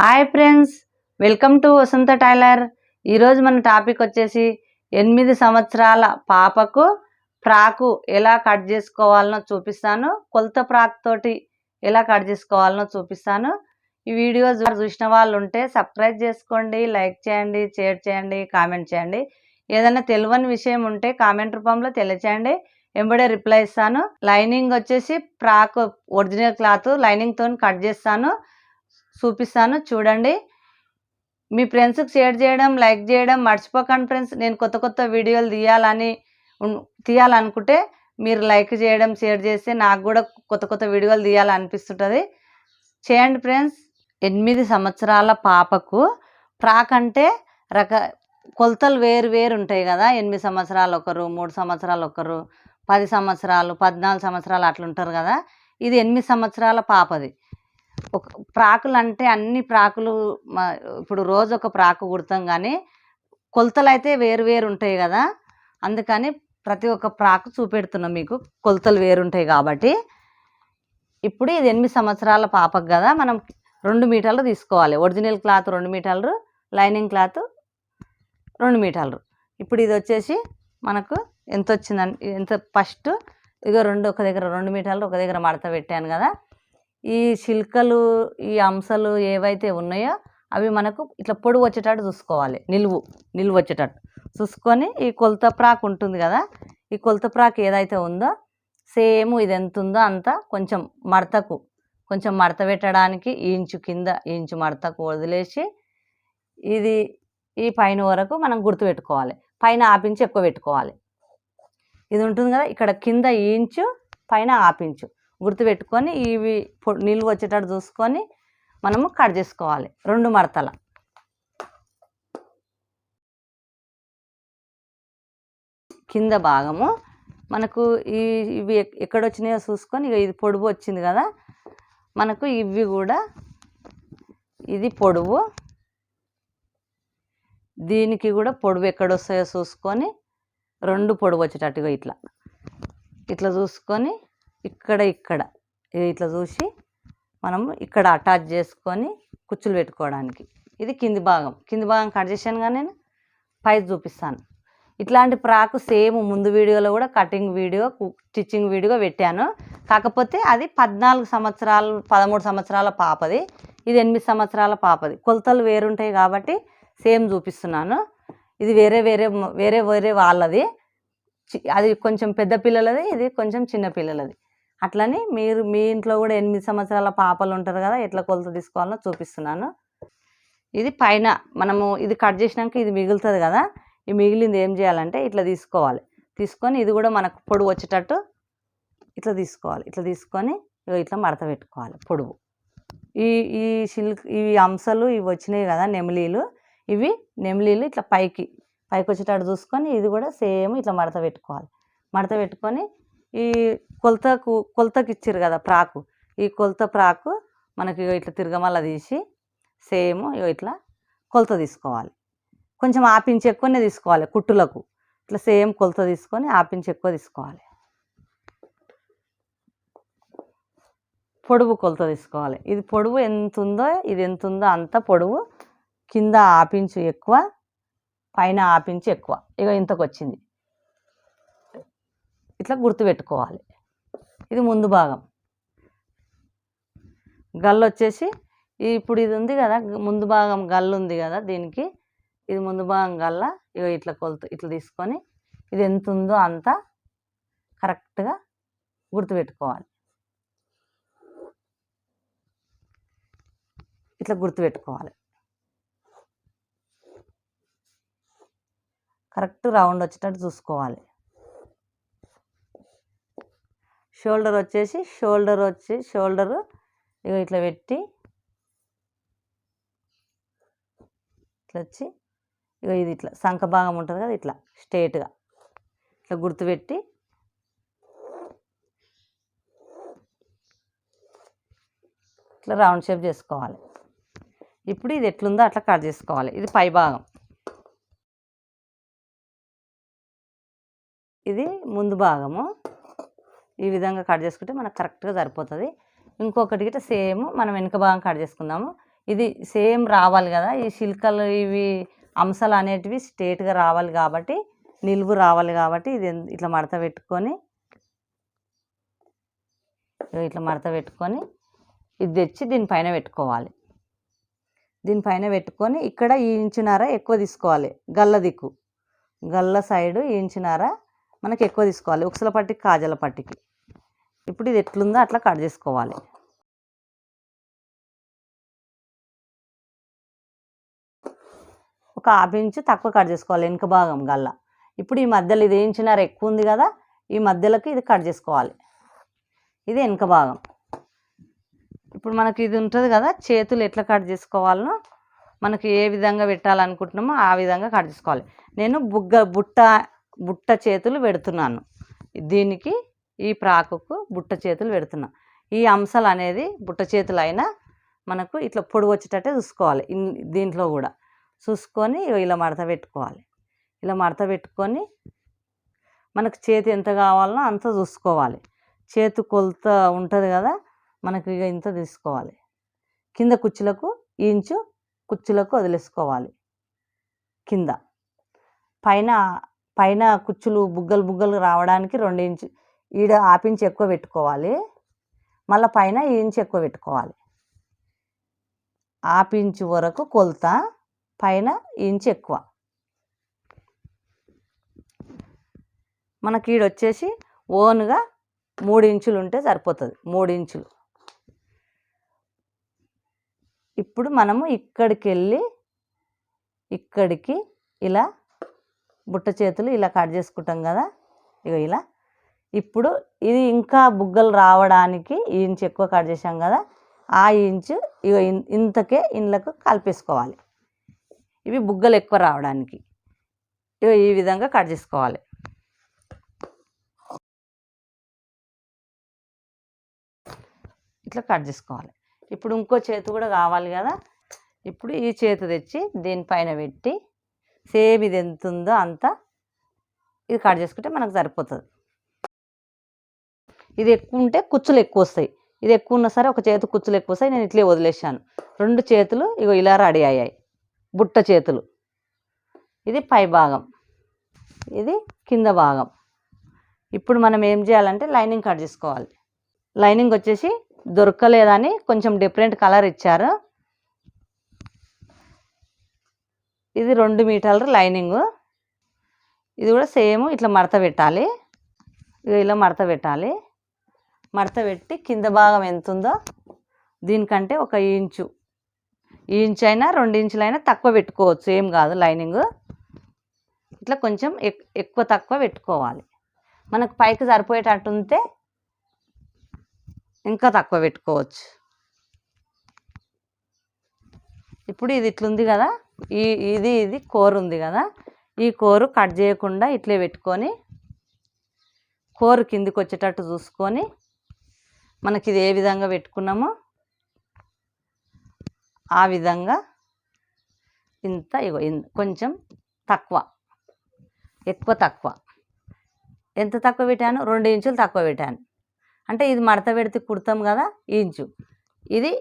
Hi friends, welcome to Vasantha tailor. ఈరోజు మన topic వచ్చేసి 8 సంవత్సరాల పాపకు ఫ్రాకు ఎలా కట్ చేసుకోవాలనో చూపిస్తాను. కొలత ఫ్రాక్ తోటి ఎలా కట్ చేసుకోవాలనో చూపిస్తాను. ఈ వీడియో చూసిన వాళ్ళు ఉంటే సబ్స్క్రైబ్ చేసుకోండి, లైక్ చేయండి, షేర్ చేయండి, కామెంట్ చేయండి. ఏదైనా తెలియని విషయం ఉంటే కామెంట్ రూపంలో తెలియచేయండి, వెంబడే రిప్లై ఇస్తాను. లైనింగ్ వచ్చేసి ఫ్రాక్ ఒరిజినల్ క్లాత్ లైనింగ్తో కట్ చేస్తాను, చూపిస్తాను. చూడండి, మీ ఫ్రెండ్స్కి షేర్ చేయడం, లైక్ చేయడం మర్చిపోకండి ఫ్రెండ్స్. నేను కొత్త కొత్త వీడియోలు తీయాలనుకుంటే మీరు లైక్ చేయడం, షేర్ చేస్తే నాకు కూడా కొత్త కొత్త వీడియోలు తీయాలనిపిస్తుంటుంది. చేయండి ఫ్రెండ్స్. 8 సంవత్సరాల పాపకు ఫ్రాక్ అంటే కొలతలు వేరు వేరు ఉంటాయి కదా. 8 సంవత్సరాలు ఒకరు, 3 సంవత్సరాలు ఒకరు, 10 సంవత్సరాలు, 14 సంవత్సరాలు అట్లా ఉంటారు కదా. ఇది 8 సంవత్సరాల పాపది. ఒక ఫ్రాకులు అంటే అన్ని ఫ్రాకులు ఇప్పుడు రోజు ఒక ఫ్రాకు కుడతాం, కానీ కొలతలు అయితే వేరు వేరు ఉంటాయి కదా. అందుకని ప్రతి ఒక్క ఫ్రాకు చూపెడుతున్నాం మీకు, కొలతలు వేరుంటాయి కాబట్టి. ఇప్పుడు ఇది 8 సంవత్సరాల పాపకు కదా, మనం 2 మీటర్లు తీసుకోవాలి. ఒరిజినల్ క్లాత్ 2 మీటర్లు, లైనింగ్ క్లాత్ 2 మీటర్లు. ఇప్పుడు ఇది వచ్చేసి మనకు ఎంత వచ్చిందంటే ఫస్ట్ ఇక ఒక దగ్గర 2 మీటర్లు, ఒక దగ్గర మడత పెట్టాను కదా. ఈ చిల్కలు, ఈ అంశాలు ఏవైతే ఉన్నాయో అవి మనకు ఇట్లా పొడుగు వచ్చేటట్టు చూసుకోవాలి. నిలువు వచ్చేటట్టు చూసుకొని ఈ కొలత ఫ్రాక్ ఉంటుంది కదా, ఈ కొలత ఫ్రాక్ ఏదైతే ఉందో సేమ్ ఇది ఎంత ఉందో అంత కొంచెం మడత పెట్టడానికి ఇంచు కింద ఇంచు మడతకు వదిలేసి ఇది ఈ పైన వరకు మనం గుర్తుపెట్టుకోవాలి. పైన ఆపించి ఎక్కువ పెట్టుకోవాలి. ఇది ఉంటుంది కదా, ఇక్కడ కింద ఇంచు, పైన ఆపించు గుర్తుపెట్టుకొని ఇవి నిలువ వచ్చేటట్టు చూసుకొని మనము కట్ చేసుకోవాలి. 2 మడతల కింద భాగము మనకు ఇవి ఎక్కడొచ్చినాయో చూసుకొని, ఇక ఇది పొడుగు వచ్చింది కదా మనకు, ఇవి కూడా ఇది పొడవు, దీనికి కూడా పొడవు ఎక్కడొస్తాయో చూసుకొని 2 పొడవు వచ్చేటట్టుగా ఇట్లా చూసుకొని ఇక్కడ ఇట్లా చూసి మనము ఇక్కడ అటాచ్ చేసుకొని కుచ్చులు పెట్టుకోవడానికి. ఇది కింది భాగం కట్ చేశాను కానీ నేను పై చూపిస్తాను. ఇట్లాంటి ఫ్రాక్ సేమ్ ముందు వీడియోలో కూడా కటింగ్ వీడియో, స్టిచ్చింగ్ వీడియో పెట్టాను. కాకపోతే అది 14 సంవత్సరాలు 13 సంవత్సరాల పాపది, ఇది 8 సంవత్సరాల పాపది. కొలతలు వేరుంటాయి కాబట్టి సేమ్ చూపిస్తున్నాను. ఇది వేరే వాళ్ళది, అది కొంచెం పెద్ద పిల్లలది, ఇది కొంచెం చిన్న పిల్లలది. అట్లని మీరు మీ ఇంట్లో కూడా 8 సంవత్సరాల పాపలు ఉంటారు కదా, ఎట్లా కొలత తీసుకోవాలో చూపిస్తున్నాను. ఇది పైన మనము ఇది కట్ చేసినాక ఇది మిగులుతుంది కదా, ఈ మిగిలింది ఏం చేయాలంటే ఇట్లా తీసుకొని ఇది కూడా మనకు పొడుగు వచ్చేటట్టు ఇట్లా తీసుకొని ఇట్లా మడత పెట్టుకోవాలి. పొడుగు ఈ అంశాలు ఇవి వచ్చినాయి కదా, నెమిలీలు ఇట్లా పైకి వచ్చేటట్టు చూసుకొని ఇది కూడా సేమ్ ఇట్లా మడత పెట్టుకొని ఈ కొలతకి ఇచ్చారు కదా ఫ్రాకు, ఈ కొలత ఫ్రాకు మనకి ఇట్లా తిరగమల్ల తీసి సేమ్ ఇట్లా కొలత తీసుకోవాలి. కొంచెం ఆపించి ఎక్కువనే తీసుకోవాలి. కుట్టులకు ఇట్లా సేమ్ కొలత తీసుకొని ఆపించి ఎక్కువ తీసుకోవాలి. పొడవు కొలత తీసుకోవాలి. ఇది పొడవు ఎంత ఉందో అంత పొడవు, కింద ఆపించు ఎక్కువ, పైన ఆపించి ఎక్కువ. ఇక ఇంతకు వచ్చింది, ఇట్లా గుర్తుపెట్టుకోవాలి. ఇది ముందు భాగం. గల్లు వచ్చేసి ఇప్పుడు ఇది ఉంది కదా, ముందు భాగం గల్లు ఉంది కదా, దీనికి ఇది ముందు భాగం గల్ల. ఇక ఇట్లా కొలత ఇట్లా తీసుకొని ఇది ఎంత ఉందో అంత కరెక్ట్గా గుర్తుపెట్టుకోవాలి. ఇట్లా గుర్తుపెట్టుకోవాలి. కరెక్ట్ రౌండ్ వచ్చేటట్టు చూసుకోవాలి. షోల్డర్ ఇక ఇట్లా పెట్టి ఇట్లా వచ్చి ఇక ఇది ఇట్లా సంఖ భాగం ఉంటుంది కదా, ఇట్లా స్ట్రేట్గా ఇట్లా గుర్తుపెట్టి ఇట్లా రౌండ్ షేప్ చేసుకోవాలి. ఇప్పుడు ఇది ఎట్లుందో అట్లా కట్ చేసుకోవాలి. ఇది పై భాగం, ఇది ముందు భాగము. ఈ విధంగా కట్ చేసుకుంటే మనకు కరెక్ట్గా సరిపోతుంది. ఇంకొకటి గిట్ట సేమ్ మనం వెనుక భాగం కట్ చేసుకుందాము. ఇది సేమ్ రావాలి కదా, ఈ సిల్కలు ఇవి అంశాలు అనేటివి స్ట్రేట్గా రావాలి కాబట్టి, నిలువు రావాలి కాబట్టి ఇది ఇట్లా మడత పెట్టుకొని ఇట్లా మడత పెట్టుకొని ఇది తెచ్చి దీనిపైన పెట్టుకోవాలి. దీనిపైన పెట్టుకొని ఇక్కడ ఈ ఇంచున్నర ఎక్కువ తీసుకోవాలి, గల్ల దిక్కు గల్ల సైడు ఈ ఇంచున్నర మనకి ఎక్కువ తీసుకోవాలి, ఉక్సుల పట్టికి కాజల పట్టికి. ఇప్పుడు ఇది ఎట్లుందో అట్లా కట్ చేసుకోవాలి. ఒక హాఫ్ ఇంచు తక్కువ కట్ చేసుకోవాలి వెనుక భాగం గల్ల. ఇప్పుడు ఈ మధ్యలో ఇది ఇంచున్నర ఎక్కువ ఉంది కదా, ఈ మధ్యలోకి ఇది కట్ చేసుకోవాలి. ఇది వెనుక భాగం. ఇప్పుడు మనకి ఇది ఉంటుంది కదా, చేతులు ఎట్లా కట్ చేసుకోవాలనో మనకి ఏ విధంగా పెట్టాలనుకుంటున్నామో ఆ విధంగా కట్ చేసుకోవాలి. నేను బుట్ట చేతులు పెడుతున్నాను దీనికి, ఈ ప్రాకుకు బుట్ట చేతులు పెడుతున్నా. ఈ అంశాలు అనేది బుట్ట చేతులు అయినా మనకు ఇట్లా పొడుగు వచ్చేటట్టే చూసుకోవాలి. దీంట్లో కూడా చూసుకొని ఇలా మడత పెట్టుకోవాలి. ఇలా మడత పెట్టుకొని మనకు చేతి ఎంత కావాలనో అంత చూసుకోవాలి. చేతి కొలత ఉంటుంది కదా మనకు, ఇక ఇంత తీసుకోవాలి. కింద కుచ్చులకు ఇంచు కుచ్చులకు వదిలేసుకోవాలి. కింద పైన కుచ్చులు బుగ్గలు రావడానికి 2 ఇంచు ఈడ హాఫ్ ఇంచు ఎక్కువ పెట్టుకోవాలి. మళ్ళీ పైన ఈ ఇంచు ఎక్కువ పెట్టుకోవాలి. హాఫ్ ఇంచు వరకు కొలత, పైన ఇంచు ఎక్కువ. మనకి ఈడొచ్చేసి ఓన్గా 3 ఇంచులు ఉంటే సరిపోతుంది, 3 ఇంచులు. ఇప్పుడు మనము ఇక్కడికి వెళ్ళి ఇక్కడికి ఇలా బుట్ట చేతులు ఇలా కట్ చేసుకుంటాం కదా, ఇక ఇలా. ఇప్పుడు ఇది ఇంకా బుగ్గలు రావడానికి ఈ ఇంచు ఎక్కువ కట్ చేసాం కదా, ఆ ఇంచు ఇక ఇంతకే ఇండ్లకు కలిపేసుకోవాలి. ఇవి బుగ్గలు ఎక్కువ రావడానికి ఇక ఈ విధంగా కట్ చేసుకోవాలి. ఇట్లా కట్ చేసుకోవాలి. ఇప్పుడు ఇంకో చేతి కూడా కావాలి కదా, ఇప్పుడు ఈ చేతి తెచ్చి దీనిపైన పెట్టి సేమ్ ఇది ఎంత ఉందో అంత ఇది కట్ చేసుకుంటే మనకు సరిపోతుంది. ఇది ఎక్కువ ఉంటే కుచ్చులు ఎక్కువ వస్తాయి, ఇది ఎక్కువ ఉన్నా సరే ఒక చేతి కుచ్చులు ఎక్కువ వస్తాయి. నేను ఇట్లే వదిలేసాను. 2 చేతులు ఇగో ఇలా రెడీ అయ్యాయి, బుట్ట చేతులు. ఇది పై భాగం, ఇది కింద భాగం. ఇప్పుడు మనం ఏం చేయాలంటే లైనింగ్ కట్ చేసుకోవాలి. లైనింగ్ వచ్చేసి దొరకలేదని కొంచెం డిఫరెంట్ కలర్ ఇచ్చారు. ఇది 2 మీటర్ల లైనింగు. ఇది కూడా సేమ్ ఇట్లా మడత పెట్టాలి. ఇలా మడత పెట్టాలి. మడత పెట్టి కింద భాగం ఎంత ఉందో దీనికంటే 1 ఇంచు, ఈ ఇంచు అయినా 2 ఇంచులైనా తక్కువ పెట్టుకోవచ్చు, ఏం కాదు. లైనింగ్ ఇట్లా కొంచెం ఎక్కువ తక్కువ పెట్టుకోవాలి. మనకు పైకి సరిపోయేటట్టు ఉంటే ఇంకా తక్కువ పెట్టుకోవచ్చు. ఇప్పుడు ఇది ఇట్లుంది కదా, ఇది కోరు ఉంది కదా, ఈ కోరు కట్ చేయకుండా ఇట్లే పెట్టుకొని కోరు కిందికి వచ్చేటట్టు చూసుకొని మనకి ఇది ఏ విధంగా పెట్టుకున్నామో ఆ విధంగా ఇంత ఇగో కొంచెం తక్కువ, ఎక్కువ తక్కువ. ఎంత తక్కువ పెట్టాను? 2 ఇంచులు తక్కువ పెట్టాను. అంటే ఇది మడత పెడితే కుడతాం కదా, ఇంచు, ఇది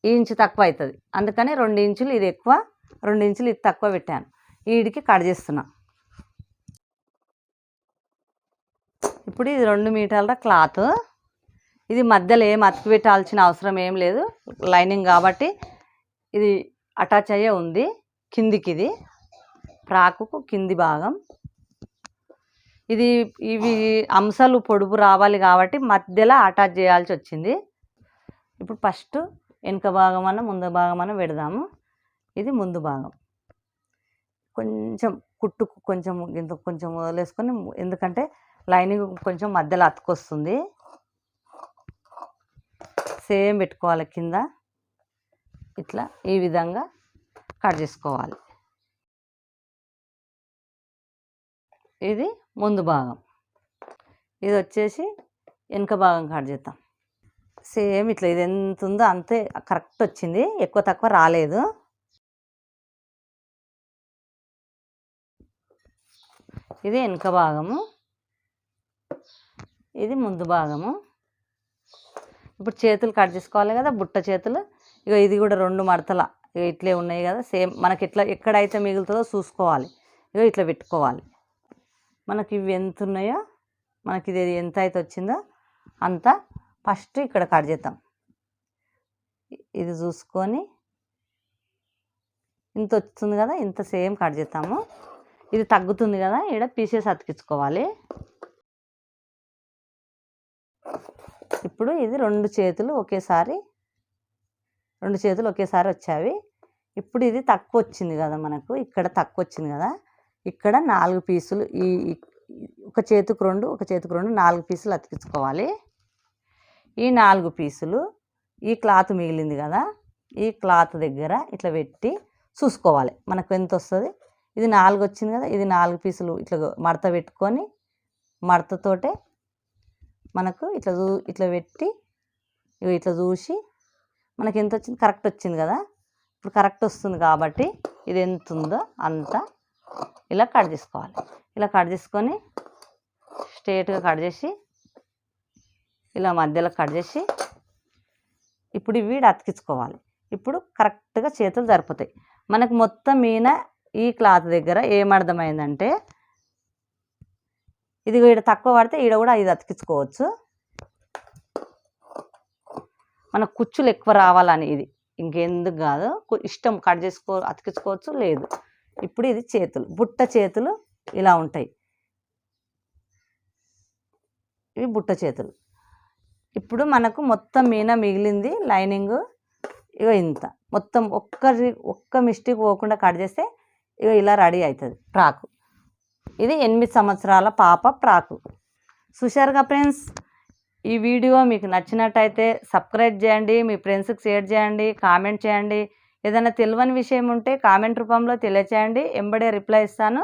ఇంచు తక్కువ అవుతుంది. అందుకని 2 ఇంచులు ఇది ఎక్కువ, 2 ఇంచులు ఇది తక్కువ పెట్టాను. వీడికి కట్ చేస్తున్నా. ఇప్పుడు ఇది 2 మీటర్ల క్లాత్. ఇది మధ్యలో ఏం అతికి పెట్టాల్సిన అవసరం ఏం లేదు, లైనింగ్ కాబట్టి ఇది అటాచ్ అయ్యే ఉంది కిందికి. ఇది ఫ్రాకుకు కింది భాగం. ఇవి అంశాలు పొడుగు రావాలి కాబట్టి మధ్యలో అటాచ్ చేయాల్సి వచ్చింది. ఇప్పుడు ఫస్ట్ వెనుక భాగం అన్న ముందు భాగం అన్న పెడదాము. ఇది ముందు భాగం. కొంచెం కుట్టుకు కొంచెం ఇంత కొంచెం వదిలేసుకొని, ఎందుకంటే లైనింగ్ కొంచెం మధ్యలో అతుకొస్తుంది. సేమ్ పెట్టుకోవాలి. కింద ఇట్లా ఈ విధంగా కట్ చేసుకోవాలి. ఇది ముందు భాగం. ఇది వచ్చేసి వెనుక భాగం కట్ చేద్దాం. సేమ్ ఇట్లా ఇది ఎంత ఉందో అంతే కరెక్ట్ వచ్చింది, ఎక్కువ తక్కువ రాలేదు. ఇది వెనుక భాగము, ఇది ముందు భాగము. ఇప్పుడు చేతులు కట్ చేసుకోవాలి కదా, బుట్ట చేతులు. ఇక ఇది కూడా 2 మడతల ఇట్లే ఉన్నాయి కదా, సేమ్ మనకి ఇట్లా ఎక్కడైతే మిగులుతుందో చూసుకోవాలి. ఇక ఇట్లా పెట్టుకోవాలి. మనకి ఇవి ఎంత ఉన్నాయో, మనకి ఇది ఎంత అయితే వచ్చిందో అంత ఫస్ట్ ఇక్కడ కట్ చేద్దాం. ఇది చూసుకొని ఇంత వస్తుంది కదా, ఇంత సేమ్ కట్ చేద్దాము. ఇది తగ్గుతుంది కదా, ఇక్కడ పీసెస్ అతికించుకోవాలి. ఇప్పుడు ఇది 2 చేతులు ఒకేసారి వచ్చాయి. ఇప్పుడు ఇది తక్కువ వచ్చింది కదా, మనకు ఇక్కడ తక్కువ వచ్చింది కదా, ఇక్కడ 4 పీసులు, ఈ ఒక చేతికి 2 4 పీసులు అతికించుకోవాలి. ఈ 4 పీసులు ఈ క్లాత్ మిగిలింది కదా, ఈ క్లాత్ దగ్గర ఇట్లా పెట్టి చూసుకోవాలి మనకు ఎంత వస్తుంది. ఇది 4 వచ్చింది కదా, ఇది 4 పీసులు ఇట్లా మడత పెట్టుకొని మడతతోటే మనకు ఇట్లా పెట్టి ఇట్లా చూసి మనకి ఎంత వచ్చింది, కరెక్ట్ వచ్చింది కదా. ఇప్పుడు కరెక్ట్ వస్తుంది కాబట్టి ఇది ఎంత ఉందో అంత ఇలా కట్ చేసుకోవాలి. ఇలా కట్ చేసుకొని స్ట్రేట్గా కట్ చేసి ఇలా మధ్యలో కట్ చేసి ఇప్పుడు వీడు అతికించుకోవాలి. ఇప్పుడు కరెక్ట్గా చేతులు సరిపోతాయి మనకు. మొత్తం మీన ఈ క్లాత్ దగ్గర ఏమర్థమైందంటే, ఇది ఈడ తక్కువ పడితే ఈడ కూడా ఇది అతికించుకోవచ్చు. మన కుచ్చులు ఎక్కువ రావాలని ఇది ఇంకెందుకు కాదు, ఇష్టం కట్ అతికించుకోవచ్చు లేదు. ఇప్పుడు ఇది చేతులు, బుట్ట చేతులు ఇలా ఉంటాయి, ఇవి బుట్ట చేతులు. ఇప్పుడు మనకు మొత్తం మీన మిగిలింది లైనింగ్, ఇక ఇంత మొత్తం ఒక్క మిస్టేక్ పోకుండా కట్ చేస్తే ఇక ఇలా రెడీ అవుతుంది ఫ్రాకు. ఇది 8 సంవత్సరాల పాప ఫ్రాకు. చూశారుగా ఫ్రెండ్స్, ఈ వీడియో మీకు నచ్చినట్టయితే సబ్స్క్రైబ్ చేయండి, మీ ఫ్రెండ్స్కి షేర్ చేయండి, కామెంట్ చేయండి. ఏదైనా తెలియని విషయం ఉంటే కామెంట్ రూపంలో తెలియచేయండి, ఎంబడే రిప్లై ఇస్తాను.